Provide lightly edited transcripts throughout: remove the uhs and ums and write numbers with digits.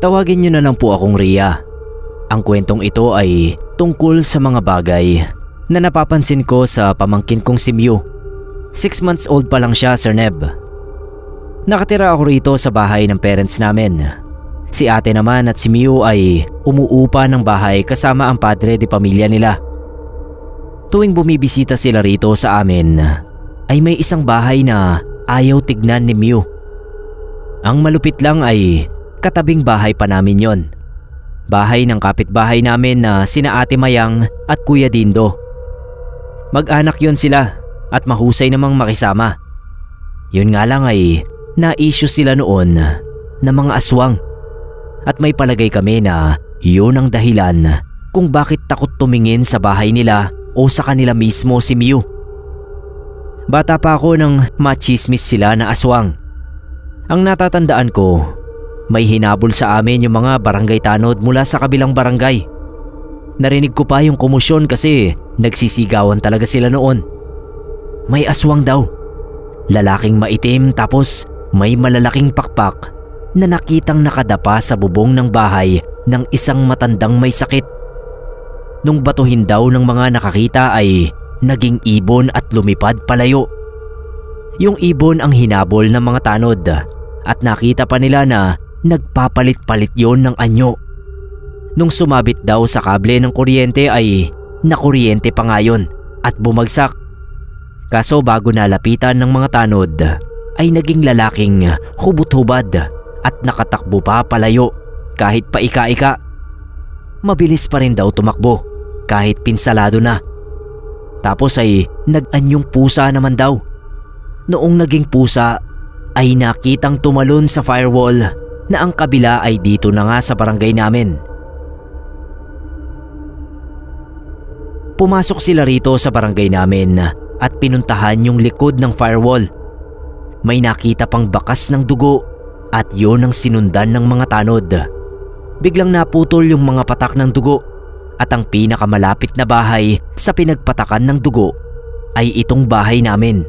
Tawagin niyo na lang po akong Rhea. Ang kwentong ito ay tungkol sa mga bagay na napapansin ko sa pamangkin kong si Mew. 6 months old pa lang siya, Sir Neb. Nakatira ako rito sa bahay ng parents namin. Si ate naman at si Mew ay umuupa ng bahay kasama ang padre de pamilya nila. Tuwing bumibisita sila rito sa amin, ay may isang bahay na ayaw tignan ni Mew. Ang malupit lang ay katabing bahay pa namin yon. Bahay ng kapitbahay namin na sina Ate Mayang at Kuya Dindo. Mag-anak yon sila at mahusay namang makisama. Yun nga lang ay na-issue sila noon na mga aswang. At may palagay kami na yun ang dahilan kung bakit takot tumingin sa bahay nila o sa kanila mismo si Mew. Bata pa ako nang machismis sila na aswang. Ang natatandaan ko, may hinabol sa amin yung mga barangay tanod mula sa kabilang barangay. Narinig ko pa yung komosyon kasi nagsisigawan talaga sila noon. May aswang daw. Lalaking maitim tapos may malalaking pakpak na nakitang nakadapa sa bubong ng bahay ng isang matandang may sakit. Nung batuhin daw ng mga nakakita ay naging ibon at lumipad palayo. Yung ibon ang hinabol ng mga tanod at nakita pa nila na nagpapalit-palit yon ng anyo. Nung sumabit daw sa kable ng kuryente ay nakuryente pa nga yun at bumagsak. Kaso bago nalapitan ng mga tanod ay naging lalaking hubot-hubad at nakatakbo pa palayo kahit pa ika-ika. Mabilis pa rin daw tumakbo kahit pinsalado na. Tapos ay nag-anyong pusa naman daw. Noong naging pusa ay nakitang tumalon sa firewall na ang kabila ay dito na nga sa barangay namin. Pumasok sila rito sa barangay namin at pinuntahan yung likod ng firewall. May nakita pang bakas ng dugo at yon ang sinundan ng mga tanod. Biglang naputol yung mga patak ng dugo at ang pinakamalapit na bahay sa pinagpatakan ng dugo ay itong bahay namin.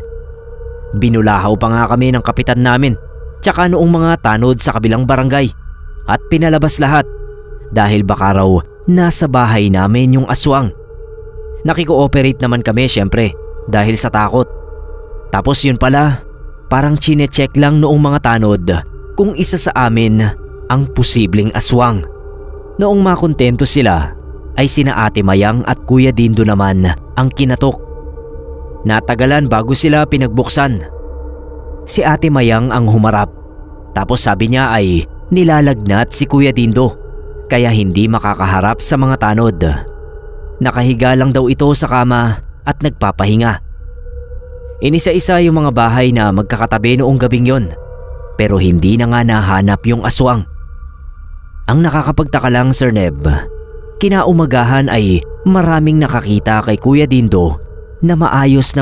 Binulahaw pa nga kami ng kapitan namin tsaka noong mga tanod sa kabilang barangay at pinalabas lahat dahil baka raw nasa bahay namin yung aswang. Nakiko-operate naman kami syempre dahil sa takot. Tapos yun pala, parang chine-check lang noong mga tanod kung isa sa amin ang posibleng aswang. Noong makontento sila ay sina Ate Mayang at Kuya Dindo naman ang kinatok. Natagalan bago sila pinagbuksan. Si Ate Mayang ang humarap. Tapos sabi niya ay nilalagnat si Kuya Dindo kaya hindi makakaharap sa mga tanod. Nakahiga lang daw ito sa kama at nagpapahinga. Inisa-isa yung mga bahay na magkakatabi noong gabing yon pero hindi na nga nahanap yung aswang. Ang nakakapagtaka lang, Sir Neb, kinaumagahan ay maraming nakakita kay Kuya Dindo na maayos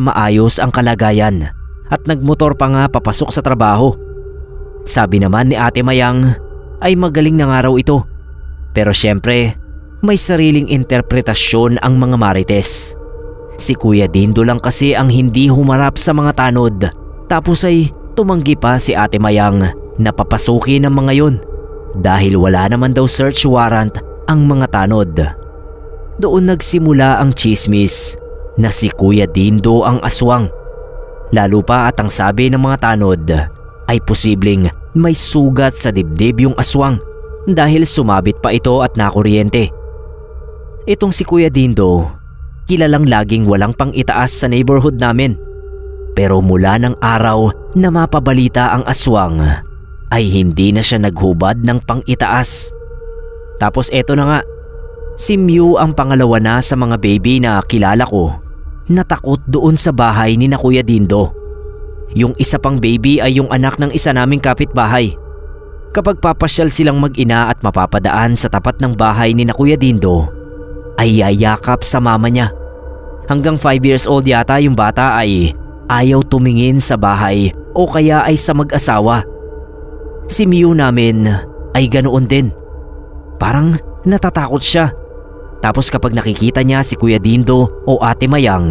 ang kalagayan at nagmotor pa nga papasok sa trabaho. Sabi naman ni Ate Mayang ay magaling na nga raw ito pero syempre may sariling interpretasyon ang mga marites. Si Kuya Dindo lang kasi ang hindi humarap sa mga tanod tapos ay tumanggi pa si Ate Mayang na papasukin ng mga yon dahil wala naman daw search warrant ang mga tanod. Doon nagsimula ang chismis na si Kuya Dindo ang aswang. Lalo pa at ang sabi ng mga tanod ay posibleng may sugat sa dibdib yung aswang dahil sumabit pa ito at nakuryente. Itong si Kuya Dindo, kilalang laging walang pang-itaas sa neighborhood namin. Pero mula ng araw na mapabalita ang aswang ay hindi na siya naghubad ng pang-itaas. Tapos eto na nga, si Mew ang pangalawa na sa mga baby na kilala ko na takot doon sa bahay ni na Kuya Dindo. Yung isa pang baby ay yung anak ng isa naming kapitbahay. Kapag papasyal silang mag-ina at mapapadaan sa tapat ng bahay ni na Kuya Dindo, ay yayakap sa mama niya. Hanggang 5 years old yata yung bata ay ayaw tumingin sa bahay o kaya ay sa mag-asawa. Si Mew namin ay ganoon din. Parang natatakot siya. Tapos kapag nakikita niya si Kuya Dindo o Ate Mayang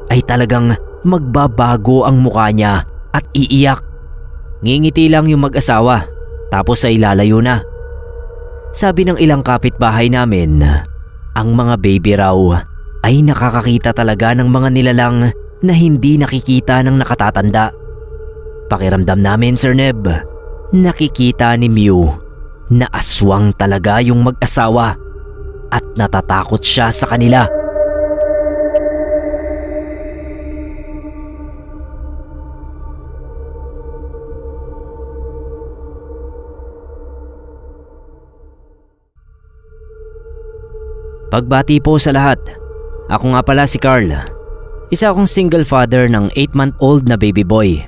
ay talagang magbabago ang mukha niya at iiyak. Ngingiti lang yung mag-asawa tapos ay lalayo na. Sabi ng ilang kapitbahay namin, ang mga baby raw ay nakakakita talaga ng mga nilalang na hindi nakikita ng nakatatanda. Pakiramdam namin, Sir Neb, nakikita ni Mew na aswang talaga yung mag-asawa at natatakot siya sa kanila. Pagbati po sa lahat. Ako nga pala si Carl. Isa akong single father ng 8-month-old na baby boy.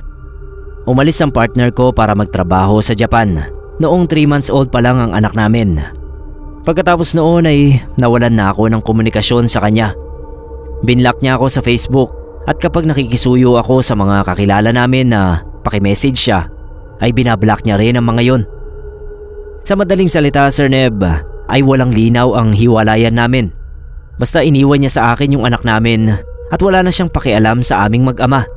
Umalis ang partner ko para magtrabaho sa Japan. Noong 3 months old pa lang ang anak namin. Pagkatapos noon ay nawalan na ako ng komunikasyon sa kanya. Binlock niya ako sa Facebook at kapag nakikisuyo ako sa mga kakilala namin na pakimessage siya, ay binablock niya rin ang mga yon. Sa madaling salita, Sir Neb, ay walang linaw ang hiwalayan namin. Basta iniwan niya sa akin yung anak namin at wala na siyang pakialam sa aming mag-ama.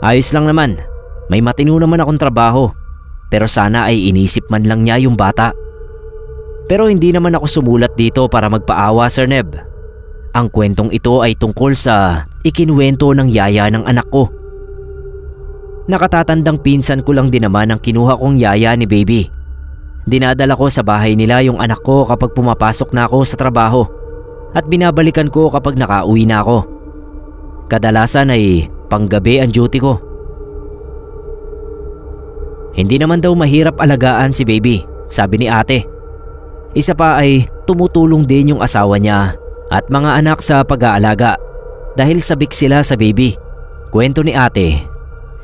Ayos lang naman, may matino naman akong trabaho, pero sana ay inisip man lang niya yung bata. Pero hindi naman ako sumulat dito para magpaawa, Sir Neb. Ang kwentong ito ay tungkol sa ikinuwento ng yaya ng anak ko. Nakatatandang pinsan ko lang din naman ang kinuha kong yaya ni baby. Dinadala ko sa bahay nila yung anak ko kapag pumapasok na ako sa trabaho at binabalikan ko kapag nakauwi na ako. Kadalasan ay panggabi ang duty ko. Hindi naman daw mahirap alagaan si baby, sabi ni ate. Isa pa ay tumutulong din yung asawa niya at mga anak sa pag-aalaga dahil sabik sila sa baby. Kwento ni ate,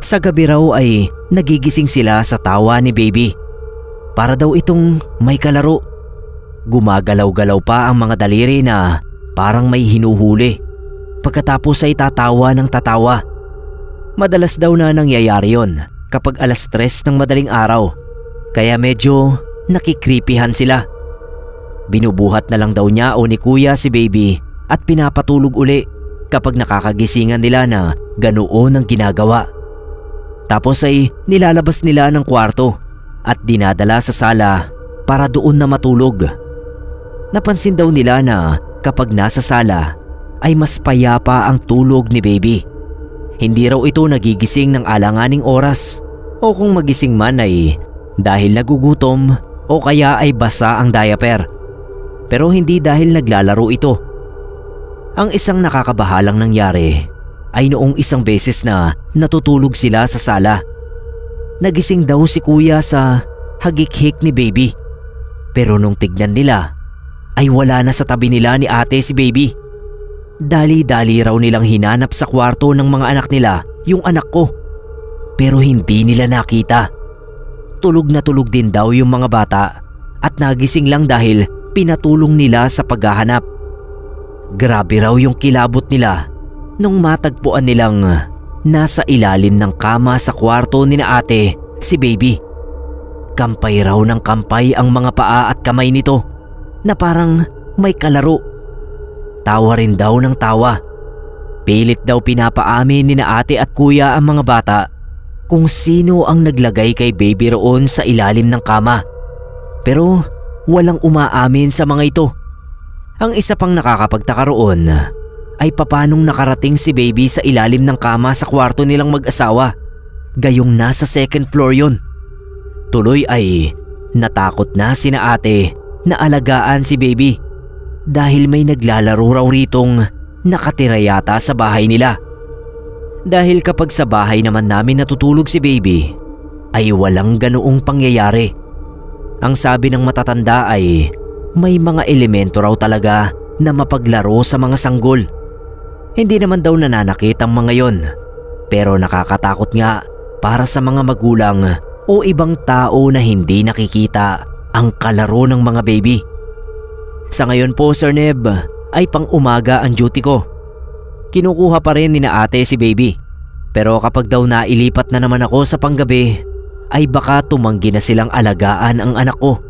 sa gabi raw ay nagigising sila sa tawa ni baby. Para daw itong may kalaro. Gumagalaw-galaw pa ang mga daliri na parang may hinuhuli. Pagkatapos ay tatawa ng tatawa. Madalas daw na nangyayari yon kapag 3:00 ng madaling araw. Kaya medyo nakikripihan sila. Binubuhat na lang daw niya o ni kuya si baby at pinapatulog uli kapag nakakagisingan nila na ganoon ang ginagawa. Tapos ay nilalabas nila ng kwarto at dinadala sa sala para doon na matulog. Napansin daw nila na kapag nasa sala ay mas payapa ang tulog ni baby. Hindi raw ito nagigising ng alanganing oras o kung magising man ay dahil nagugutom o kaya ay basa ang diaper. Pero hindi dahil naglalaro ito. Ang isang nakakabahalang nangyari ay noong isang beses na natutulog sila sa sala. Nagising daw si kuya sa hagik-hik ni baby. Pero nung tignan nila, ay wala na sa tabi nila ni ate si baby. Dali-dali raw nilang hinanap sa kwarto ng mga anak nila yung anak ko. Pero hindi nila nakita. Tulog na tulog din daw yung mga bata at nagising lang dahil pinatulong nila sa paghahanap. Grabe raw yung kilabot nila nung matagpuan nilang nasa ilalim ng kama sa kwarto ni na ate si baby. Kampay raw ng kampay ang mga paa at kamay nito na parang may kalaro. Tawa rin daw ng tawa. Pilit daw pinapaamin ni na ate at kuya ang mga bata kung sino ang naglagay kay baby roon sa ilalim ng kama. Pero walang umaamin sa mga ito. Ang isa pang nakakapagtaka roon ay papanong nakarating si baby sa ilalim ng kama sa kwarto nilang mag-asawa, gayong nasa 2nd floor yon. Tuloy ay natakot na sina ate na alagaan si baby dahil may naglalaro raw ritong nakatira yata sa bahay nila. Dahil kapag sa bahay naman namin natutulog si baby ay walang ganoong pangyayari. Ang sabi ng matatanda ay may mga elemento raw talaga na mapaglaro sa mga sanggol. Hindi naman daw nananakit ang mga yon, pero nakakatakot nga para sa mga magulang o ibang tao na hindi nakikita ang kalaro ng mga baby. Sa ngayon po, Sir Neb, ay pang-umaga ang duty ko. Kinukuha pa rin ni na ate si baby, pero kapag daw nailipat na naman ako sa panggabi ay baka tumanggi na silang alagaan ang anak ko.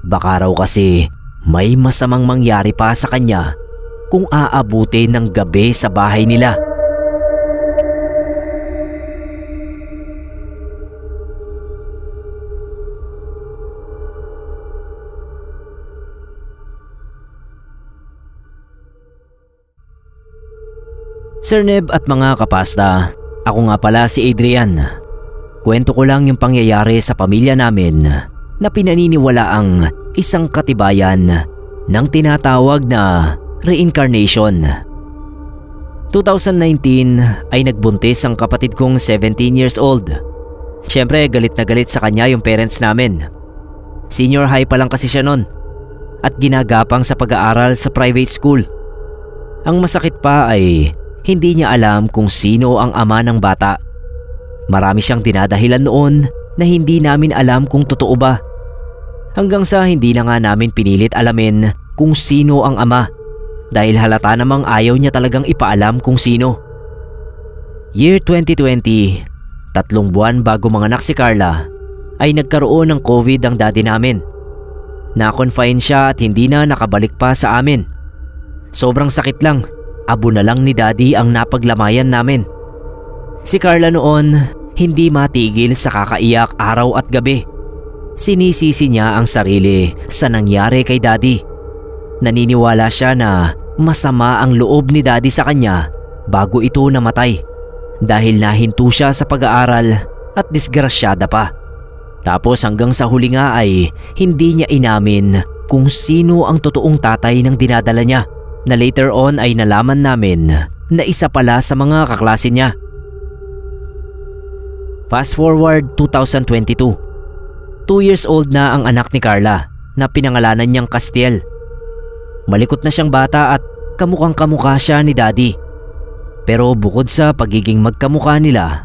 Baka raw kasi may masamang mangyari pa sa kanya kung aabutin ng gabi sa bahay nila. Sir Neb at mga kapasta, ako nga pala si Adrian. Kwento ko lang yung pangyayari sa pamilya namin na pinaniniwalaang isang katibayan ng tinatawag na reincarnation. 2019 ay nagbuntis ang kapatid kong 17 years old. Siyempre galit na galit sa kanya yung parents namin. Senior high pa lang kasi siya nun at ginagapang sa pag-aaral sa private school. Ang masakit pa ay hindi niya alam kung sino ang ama ng bata. Marami siyang dinadahilan noon na hindi namin alam kung totoo ba. Hanggang sa hindi na nga namin pinilit alamin kung sino ang ama dahil halata namang ayaw niya talagang ipaalam kung sino. Year 2020, 3 buwan bago manganak si Carla, ay nagkaroon ng COVID ang daddy namin. Na-confine siya at hindi na nakabalik pa sa amin. Sobrang sakit lang, abo na lang ni daddy ang napaglamayan namin. Si Carla noon, hindi matigil sa kakaiyak araw at gabi. Sinisisi niya ang sarili sa nangyari kay daddy. Naniniwala siya na masama ang loob ni daddy sa kanya bago ito namatay dahil nahinto siya sa pag-aaral at disgrasyada pa. Tapos hanggang sa huli nga ay hindi niya inamin kung sino ang totoong tatay ng dinadala niya, na later on ay nalaman namin na isa pala sa mga kaklase niya. Fast forward 2022. 2 years old na ang anak ni Carla na pinangalanan niyang Castiel. Malikot na siyang bata at kamukhang kamukha siya ni daddy. Pero bukod sa pagiging magkamukha nila,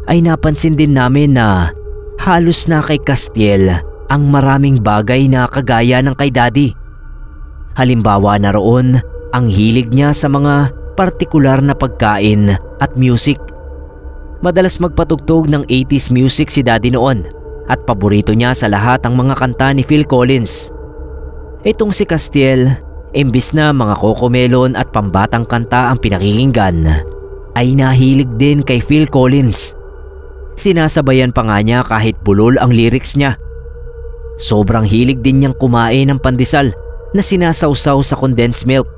ay napansin din namin na halos na kay Castiel ang maraming bagay na kagaya ng kay daddy. Halimbawa na roon ang hilig niya sa mga partikular na pagkain at music. Madalas magpatugtog ng 80s music si daddy noon at paborito niya sa lahat ang mga kanta ni Phil Collins. Itong si Castiel, imbis na mga Cocomelon at pambatang kanta ang pinakikinggan, ay nahilig din kay Phil Collins. Sinasabayan pa nga niya kahit bulol ang lyrics niya. Sobrang hilig din niyang kumain ng pandesal na sinasawsaw sa condensed milk,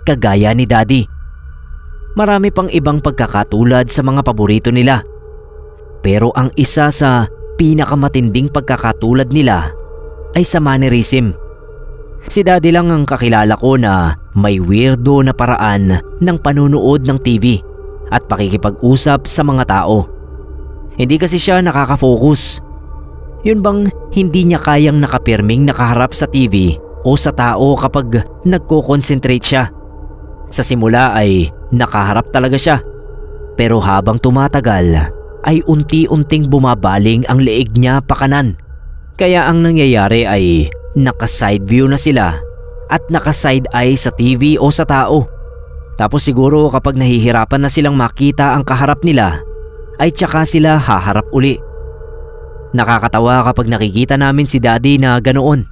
kagaya ni daddy. Marami pang ibang pagkakatulad sa mga paborito nila. Pero ang isa sa pinakamatinding pagkakatulad nila ay sa mannerism. Si daddy lang ang kakilala ko na may weirdo na paraan ng panunood ng TV at pakikipag-usap sa mga tao. Hindi kasi siya nakaka-focus. Yun bang hindi niya kayang nakapirming nakaharap sa TV o sa tao kapag nagko-concentrate siya. Sa simula ay nakaharap talaga siya, pero habang tumatagal ay unti-unting bumabaling ang leeg niya pakanan. Kaya ang nangyayari ay naka-side view na sila at naka-side eye sa TV o sa tao. Tapos siguro kapag nahihirapan na silang makita ang kaharap nila, ay tsaka sila haharap uli. Nakakatawa kapag nakikita namin si daddy na ganoon.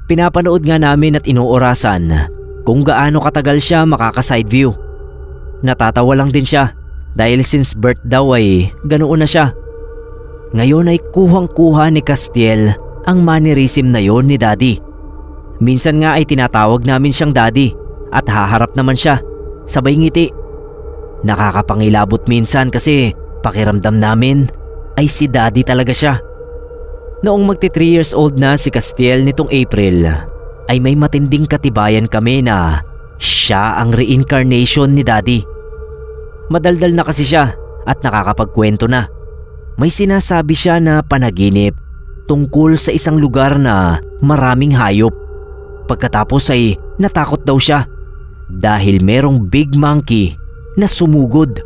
Pinapanood nga namin at inuorasan kung gaano katagal siya makaka-side view. Natatawa lang din siya dahil since birth daw ay ganoon na siya. Ngayon ay kuhang-kuha ni Castiel ang mannerism na yon ni daddy. Minsan nga ay tinatawag namin siyang daddy at haharap naman siya, sabay ngiti. Nakakapangilabot minsan kasi pakiramdam namin ay si daddy talaga siya. Noong magti 3 years old na si Castiel nitong April, ay may matinding katibayan kami na siya ang reincarnation ni daddy. Madaldal na kasi siya at nakakapagkwento na. May sinasabi siya na panaginip tungkol sa isang lugar na maraming hayop. Pagkatapos ay natakot daw siya dahil merong big monkey na sumugod.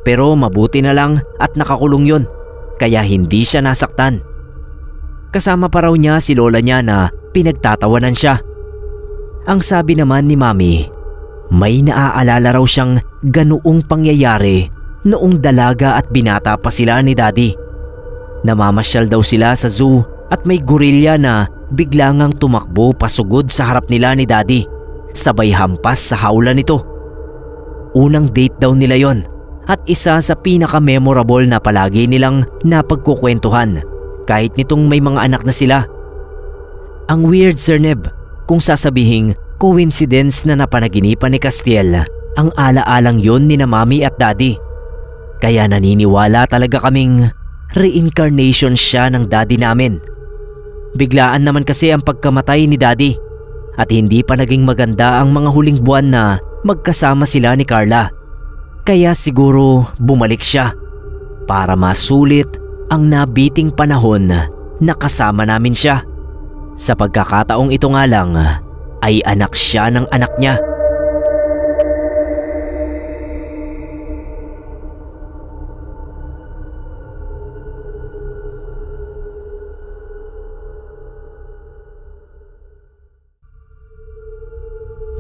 Pero mabuti na lang at nakakulong yon, kaya hindi siya nasaktan. Kasama pa raw niya si lola niya na pinagtatawanan siya. Ang sabi naman ni mami, may naaalala raw siyang ganoong pangyayari noong dalaga at binata pa sila ni daddy. Namamasyal daw sila sa zoo at may gorilla na bigla ngang tumakbo pasugod sa harap nila ni daddy, sabay hampas sa hawla nito. Unang date daw nila yon at isa sa pinaka-memorable na palagi nilang napagkukwentuhan kahit nitong may mga anak na sila. Ang weird, Sir Neb, kung sasabihing coincidence na napanaginipan ni Castiel ang alaalang yon ni na mami at daddy. Kaya naniniwala talaga kaming reincarnation siya ng daddy namin. Biglaan naman kasi ang pagkamatay ni daddy at hindi pa naging maganda ang mga huling buwan na magkasama sila ni Carla. Kaya siguro bumalik siya para masulit ang nabiting panahon na kasama namin siya. Sa pagkakataong ito nga lang ay anak siya ng anak niya.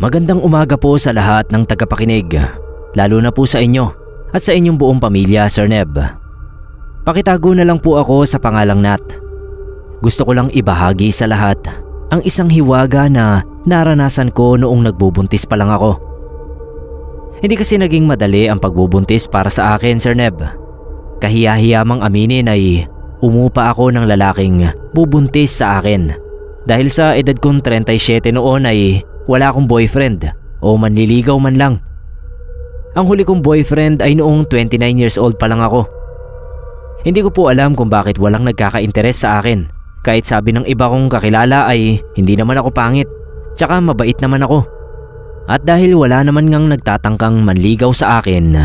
Magandang umaga po sa lahat ng tagapakinig, lalo na po sa inyo at sa inyong buong pamilya, Sir Neb. Pakitago na lang po ako sa pangalang Nat. Gusto ko lang ibahagi sa lahat ang isang hiwaga na naranasan ko noong nagbubuntis pa lang ako. Hindi kasi naging madali ang pagbubuntis para sa akin, Sir Neb. Kahiya-hiyamang aminin ay umupa ako ng lalaking bubuntis sa akin. Dahil sa edad kong 37 noon ay wala akong boyfriend o manliligaw man lang. Ang huli kong boyfriend ay noong 29 years old pa lang ako. Hindi ko po alam kung bakit walang nagkaka-interes sa akin. Kahit sabi ng iba kong kakilala ay hindi naman ako pangit, tsaka mabait naman ako. At dahil wala naman ngang nagtatangkang manligaw sa akin,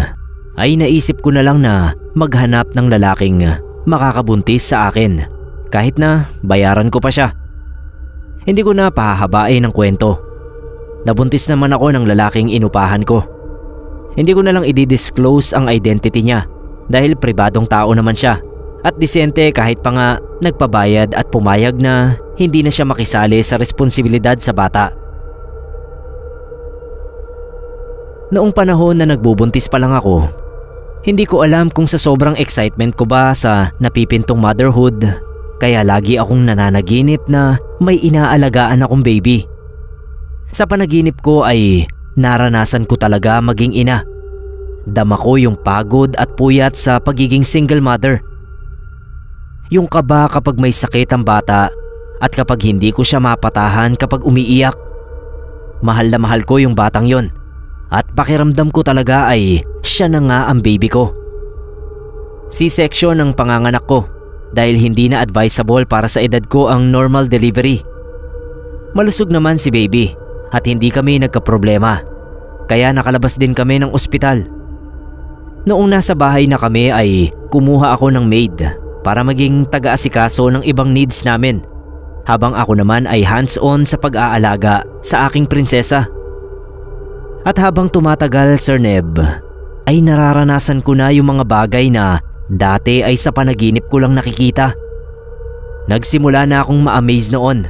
ay naisip ko na lang na maghanap ng lalaking makakabuntis sa akin kahit na bayaran ko pa siya. Hindi ko na pahahabain ang kwento. Nabuntis naman ako ng lalaking inupahan ko. Hindi ko na lang i-disclose ang identity niya dahil pribadong tao naman siya at disente kahit pa nga nagpabayad at pumayag na hindi na siya makisali sa responsibilidad sa bata. Noong panahon na nagbubuntis pa lang ako, hindi ko alam kung sa sobrang excitement ko ba sa napipintong motherhood kaya lagi akong nananaginip na may inaalagaan akong baby. Sa panaginip ko ay naranasan ko talaga maging ina. Dama ko yung pagod at puyat sa pagiging single mother. Yung kaba kapag may sakit ang bata at kapag hindi ko siya mapatahan kapag umiiyak. Mahal na mahal ko yung batang yon at pakiramdam ko talaga ay siya na nga ang baby ko. C-section ang panganganak ko dahil hindi na advisable para sa edad ko ang normal delivery. Malusog naman si baby at hindi kami nagkaproblema, kaya nakalabas din kami ng ospital. Noong nasa bahay na kami ay kumuha ako ng maid para maging taga-asikaso ng ibang needs namin, habang ako naman ay hands-on sa pag-aalaga sa aking prinsesa. At habang tumatagal, Sir Neb, ay nararanasan ko na yung mga bagay na dati ay sa panaginip ko lang nakikita. Nagsimula na akong ma-amaze noon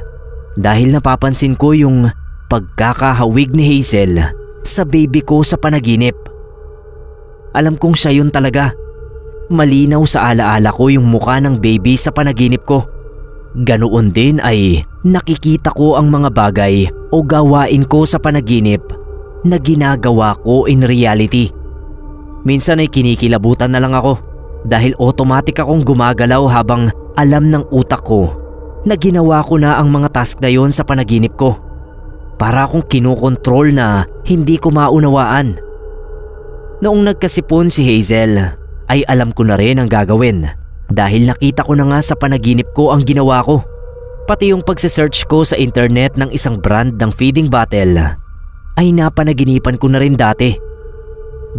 dahil napapansin ko yung pagkakahawig ni Hazel sa baby ko sa panaginip. Alam kong siya yun talaga. Malinaw sa alaala ko yung mukha ng baby sa panaginip ko. Ganoon din ay nakikita ko ang mga bagay o gawain ko sa panaginip na ginagawa ko in reality. Minsan ay kinikilabutan na lang ako dahil automatic akong gumagalaw habang alam ng utak ko na ginawa ko na ang mga task na yon sa panaginip ko. Para akong kinokontrol na hindi ko maunawaan. Noong nagkasipon si Hazel ay alam ko na rin ang gagawin dahil nakita ko na nga sa panaginip ko ang ginawa ko. Pati yung pagsesearch ko sa internet ng isang brand ng feeding bottle ay napanaginipan ko na rin dati.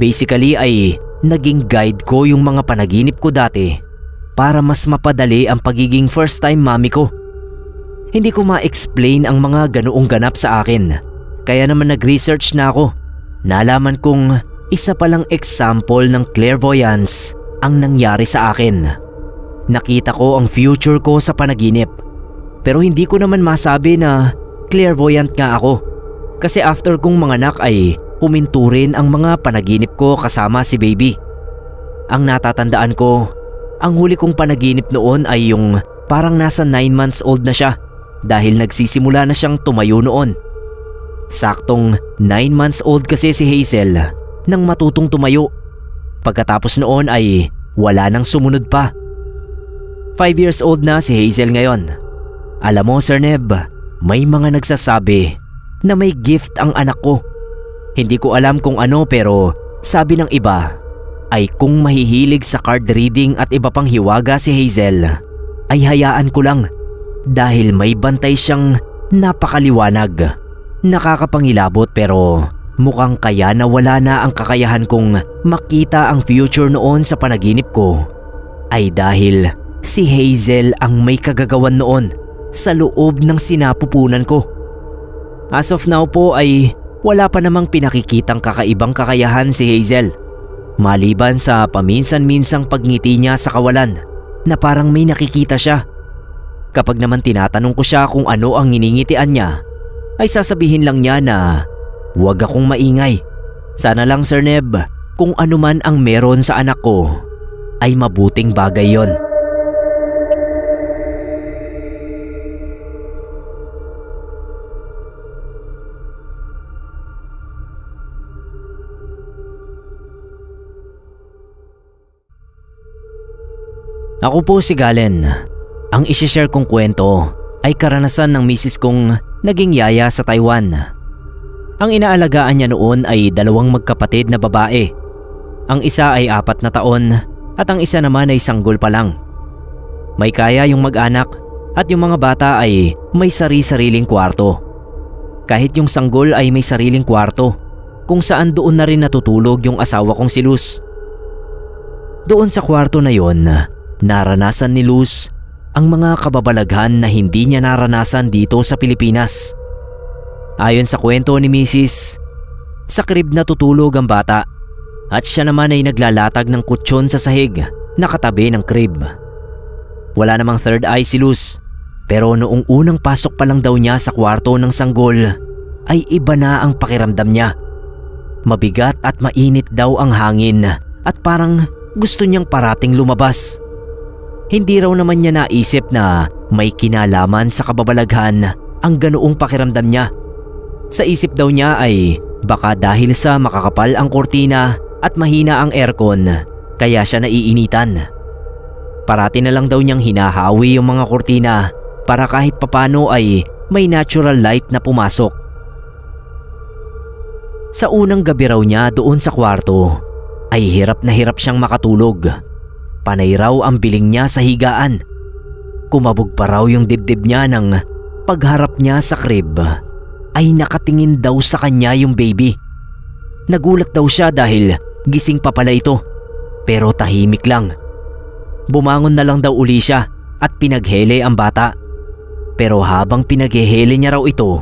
Basically ay naging guide ko yung mga panaginip ko dati para mas mapadali ang pagiging first time mommy ko. Hindi ko ma-explain ang mga ganoong ganap sa akin. Kaya naman nag-research na ako. Nalaman kong isa palang example ng clairvoyance ang nangyari sa akin. Nakita ko ang future ko sa panaginip. Pero hindi ko naman masabi na clairvoyant nga ako. Kasi after kong manganak ay huminto rin ang mga panaginip ko kasama si baby. Ang natatandaan ko, ang huli kong panaginip noon ay yung parang nasa 9 months old na siya. Dahil nagsisimula na siyang tumayo noon. Saktong 9 months old kasi si Hazel nang matutong tumayo. Pagkatapos noon ay wala nang sumunod pa. 5 years old na si Hazel ngayon. Alam mo, Sir Neb, may mga nagsasabi na may gift ang anak ko. Hindi ko alam kung ano pero sabi ng iba ay kung mahihilig sa card reading at iba pang hiwaga si Hazel ay hayaan ko lang dahil may bantay siyang napakaliwanag. Nakakapangilabot pero mukhang kaya na wala na ang kakayahan kong makita ang future noon sa panaginip ko ay dahil si Hazel ang may kagagawan noon sa loob ng sinapupunan ko. As of now po ay wala pa namang pinakikitang kakaibang kakayahan si Hazel. Maliban sa paminsan-minsang pagngiti niya sa kawalan na parang may nakikita siya. Kapag naman tinatanong ko siya kung ano ang nginingitian niya, ay sasabihin lang niya na huwag akong maingay. Sana lang Sir Neb, kung ano man ang meron sa anak ko ay mabuting bagay yon. Ako po si Galen. Ang isishare kong kwento ay karanasan ng misis kong naging yaya sa Taiwan. Ang inaalagaan niya noon ay 2 magkapatid na babae. Ang isa ay 4 na taon at ang isa naman ay sanggol pa lang. May kaya yung mag-anak at yung mga bata ay may sari-sariling kwarto. Kahit yung sanggol ay may sariling kwarto kung saan doon na rin natutulog yung asawa kong si Luz. Doon sa kwarto na yon, naranasan ni Luz ang mga kababalaghan na hindi niya naranasan dito sa Pilipinas. Ayon sa kwento ni Mrs., sa crib natutulog ang bata at siya naman ay naglalatag ng kutsyon sa sahig na katabi ng crib. Wala namang third eye si Luz pero noong unang pasok pa lang daw niya sa kwarto ng sanggol ay iba na ang pakiramdam niya. Mabigat at mainit daw ang hangin at parang gusto niyang parating lumabas. Hindi raw naman niya naisip na may kinalaman sa kababalaghan ang ganoong pakiramdam niya. Sa isip daw niya ay baka dahil sa makakapal ang kurtina at mahina ang aircon kaya siya naiinitan. Parati na lang daw niyang hinahawi yung mga kurtina para kahit papano ay may natural light na pumasok. Sa unang gabi raw niya doon sa kwarto ay hirap na hirap siyang makatulog. Panay raw ang biling niya sa higaan. Kumabog pa raw yung dibdib niya nang pagharap niya sa crib ay nakatingin daw sa kanya yung baby. Nagulat daw siya dahil gising pa pala ito pero tahimik lang. Bumangon na lang daw uli siya at pinaghele ang bata. Pero habang pinaghehele niya raw ito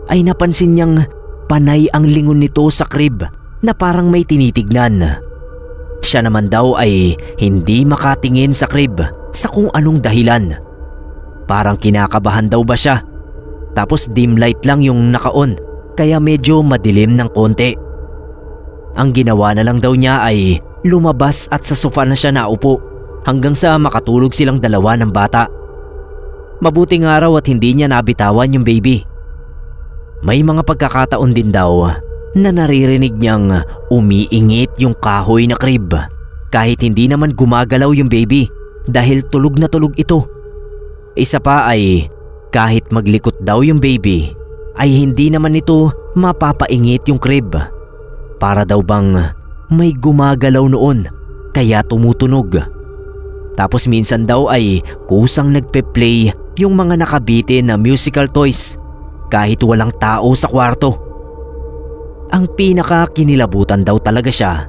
ay napansin niyang panay ang lingon nito sa crib na parang may tinitignan. Siya naman daw ay hindi makatingin sa crib sa kung anong dahilan. Parang kinakabahan daw ba siya? Tapos dim light lang yung naka-on kaya medyo madilim ng konti. Ang ginawa na lang daw niya ay lumabas at sa sofa na siya naupo hanggang sa makatulog silang 2 ng bata. Mabuting araw at hindi niya nabitawan yung baby. May mga pagkakataon din daw na naririnig niyang umiingit yung kahoy na crib kahit hindi naman gumagalaw yung baby dahil tulog na tulog ito. Isa pa ay kahit maglikot daw yung baby ay hindi naman ito mapapaingit yung crib. Para daw bang may gumagalaw noon kaya tumutunog. Tapos minsan daw ay kusang nagpe-play yung mga nakabitin na musical toys kahit walang tao sa kwarto. Ang pinaka-kinilabutan daw talaga siya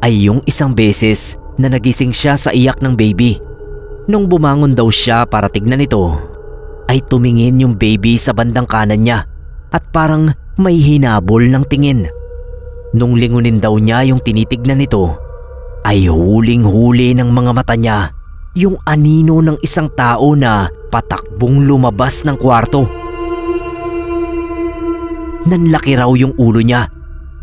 ay yung isang beses na nagising siya sa iyak ng baby. Nung bumangon daw siya para tignan ito, ay tumingin yung baby sa bandang kanan niya at parang may hinabol ng tingin. Nung lingunin daw niya yung tinitignan nito, ay huling-huli ng mga mata niya yung anino ng isang tao na patakbong lumabas ng kwarto. Nanlaki raw yung ulo niya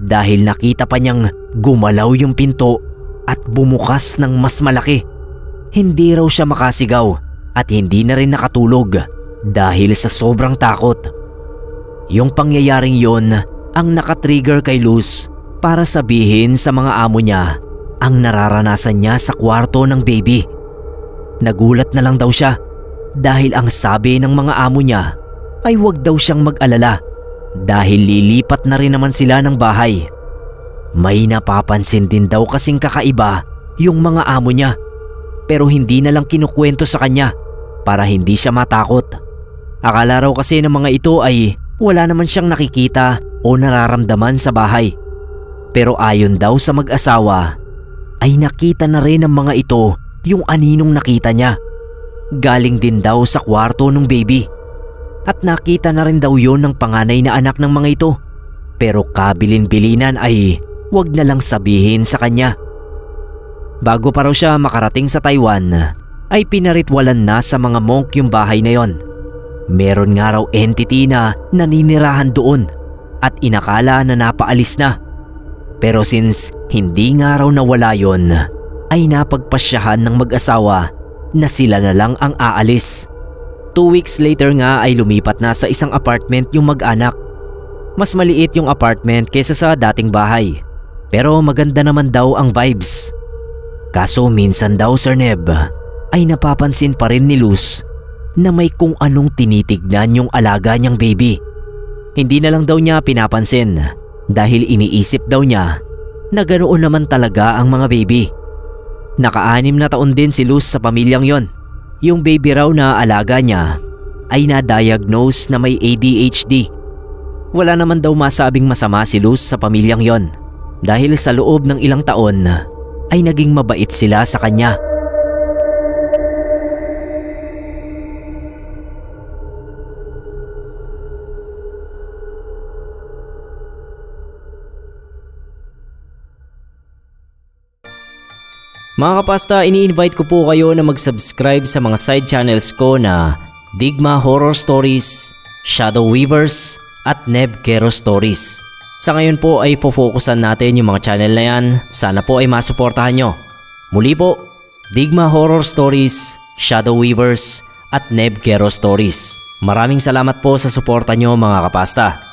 dahil nakita pa niyang gumalaw yung pinto at bumukas ng mas malaki. Hindi raw siya makasigaw at hindi na rin nakatulog dahil sa sobrang takot. Yung pangyayaring yon ang nakatrigger kay Luz para sabihin sa mga amo niya ang nararanasan niya sa kwarto ng baby. Nagulat na lang daw siya dahil ang sabi ng mga amo niya ay huwag daw siyang mag-alala dahil lilipat na rin naman sila ng bahay. May napapansin din daw kasing kakaiba yung mga amo niya, pero hindi na lang kinukwento sa kanya para hindi siya matakot. Akala raw kasi ng mga ito ay wala naman siyang nakikita o nararamdaman sa bahay. Pero ayon daw sa mag-asawa ay nakita na rin ng mga ito yung aninong nakita niya. Galing din daw sa kwarto ng baby. At nakita na rin daw yon ng panganay na anak ng mga ito. Pero kabilin-bilinan ay wag na lang sabihin sa kanya. Bago pa raw siya makarating sa Taiwan ay pinaritwalan na sa mga monk yung bahay na yon. Meron nga raw entity na naninirahan doon at inakala na napaalis na. Pero since hindi nga raw nawala yon, ay napagpasyahan ng mag-asawa na sila na lang ang aalis. 2 weeks later nga ay lumipat na sa isang apartment yung mag-anak. Mas maliit yung apartment kaysa sa dating bahay, pero maganda naman daw ang vibes. Kaso minsan daw, Sir Neb, ay napapansin pa rin ni Luz na may kung anong tinitignan yung alaga niyang baby. Hindi na lang daw niya pinapansin dahil iniisip daw niya na ganoon naman talaga ang mga baby. Naka-6 na taon din si Luz sa pamilyang yon. Yung baby raw na alaga niya ay na-diagnose na may ADHD. Wala naman daw masabing masama si Luz sa pamilyang yon dahil sa loob ng ilang taon ay naging mabait sila sa kanya. Mga kapasta, ini-invite ko po kayo na mag-subscribe sa mga side channels ko na Digma Horror Stories, Shadow Weavers at Neb Kero Stories. Sa ngayon po ay focusan natin yung mga channel na yan. Sana po ay masuportahan nyo. Muli po, Digma Horror Stories, Shadow Weavers at Neb Kero Stories. Maraming salamat po sa suporta nyo mga kapasta.